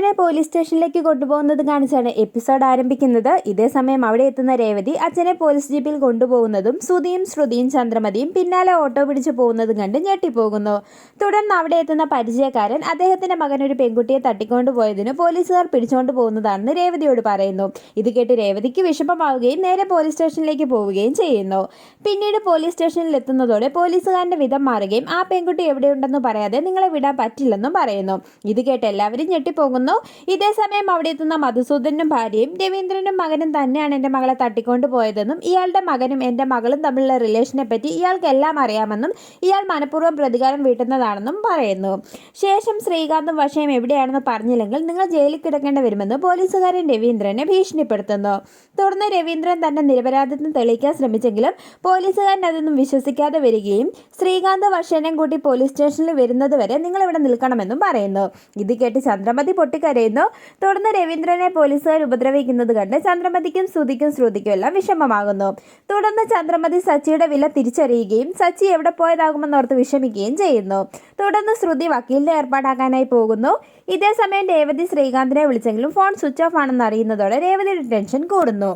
രവീന്ദ്രനെ police സ്റ്റേഷനിലേക്ക് കൊണ്ടുപോകുന്നത് കാണിച്ചാണ് എപ്പിസോഡ് ആരംഭിക്കുന്നത്. ഇതേസമയം അവിടെ എത്തുന്ന രേവതി അച്ഛനെ പോലീസ് ജീപ്പിൽ കൊണ്ടുപോകുന്നതും സുധിയും ശ്രുതിയും ചന്ദ്രമതിയും പിന്നാലെ ഓട്ടോ പിടിച്ചു പോകുന്നതും കണ്ട് ഞെട്ടിപ്പോകുന്നു. തുടർന്ന് അവിടെ എത്തുന്ന പരിചയക്കാരൻ അദ്ദേഹത്തിന്റെ മകൻ ഒരു പെൺകുട്ടിയെ തട്ടിക്കൊണ്ടുപോയതിന് പോലീസുകാർ പിടിച്ചുകൊണ്ട് പോകുന്നതാണെന്ന് രേവതിയോട് പറയുന്നു. ഇത് കേട്ട് രേവതിക്ക് വിഷമമാവുകയും നേരെ പോലീസ് സ്റ്റേഷനിലേക്ക് പോവുകയും ചെയ്യുന്നു. പിന്നീട് പോലീസ് സ്റ്റേഷനിൽ എത്തുന്നതോടെ പോലീസുകാരന്റെ വിധം മാറുകയും ആ പെൺകുട്ടി എവിടെയുണ്ടെന്ന് പറയാതെ നിങ്ങളെ വിടാൻ പറ്റില്ലെന്നും പറയുന്നു. ഇത് കേട്ട് എല്ലാവരും ഞെട്ടിപ്പോകുന്നു. ഇതേസമയം അവിടെ എത്തുന്ന മധുസൂദനും ഭാര്യയും രവീന്ദ്രനും മകനും തന്നെയാണ് എൻ്റെ മകളെ തട്ടിക്കൊണ്ടുപോയതെന്നും ഇയാളുടെ മകനും എൻ്റെ മകളും തമ്മിലുള്ള റിലേഷനെ പറ്റി ഇയാൾക്ക് എല്ലാം അറിയാമെന്നും ഇയാൾ മനഃപൂർവ്വം പ്രതികാരം വീട്ടുന്നതാണെന്നും പറയുന്നു. ശേഷം ശ്രീകാന്തും വശയും എവിടെയാണെന്ന് പറഞ്ഞില്ലെങ്കിൽ നിങ്ങൾ ജയിലിൽ കിടക്കേണ്ടി വരുമെന്ന് പോലീസുകാരൻ രവീന്ദ്രനെ ഭീഷണിപ്പെടുത്തുന്നു. തുടർന്ന് രവീന്ദ്രൻ തന്റെ നിരപരാധിത്വം തെളിയിക്കാൻ ശ്രമിച്ചെങ്കിലും പോലീസുകാരൻ അതൊന്നും വിശ്വസിക്കാതെ വരികയും ശ്രീകാന്ത് വർഷേനെയും കൂട്ടി പോലീസ് സ്റ്റേഷനിൽ വരുന്നത് വരെ നിങ്ങൾ ഇവിടെ നിൽക്കണമെന്നും പറയുന്നു. ഇത് കേട്ട് ചന്ദ്രമതി പൊട്ടിക്കരയുന്നു. തുടർന്ന് രവീന്ദ്രനെ പോലീസുകാർ ഉപദ്രവിക്കുന്നത് കണ്ട് ചന്ദ്രമതിക്കും സുധിക്കും ശ്രുതിക്കും എല്ലാം വിഷമമാകുന്നു. തുടർന്ന് ചന്ദ്രമതി സച്ചിയുടെ വില തിരിച്ചറിയുകയും സച്ചി എവിടെ പോയതാകുമെന്നോർത്ത് വിഷമിക്കുകയും ചെയ്യുന്നു. തുടർന്ന് ശ്രുതി വക്കീലിനെ ഏർപ്പാടാക്കാനായി പോകുന്നു. ഇതേസമയം രേവതി ശ്രീകാന്തിനെ വിളിച്ചെങ്കിലും ഫോൺ സ്വിച്ച് ഓഫ് ആണെന്ന് അറിയുന്നതോടെ രേവതിയുടെ ടെൻഷൻ കൂടുന്നു.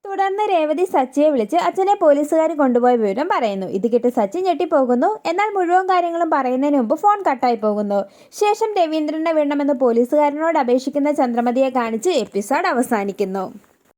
തുടർന്ന് രേവതി സച്ചിയെ വിളിച്ച് അച്ഛനെ പോലീസുകാർ കൊണ്ടുപോയ വിവരം പറയുന്നു. ഇത് കേട്ട് സച്ചി ഞെട്ടിപ്പോകുന്നു. എന്നാൽ മുഴുവൻ കാര്യങ്ങളും പറയുന്നതിന് മുമ്പ് ഫോൺ കട്ടായി പോകുന്നു. ശേഷം രവീന്ദ്രനെ വിടണമെന്ന് പോലീസുകാരനോട് അപേക്ഷിക്കുന്ന ചന്ദ്രമതിയെ കാണിച്ച് എപ്പിസോഡ് അവസാനിക്കുന്നു.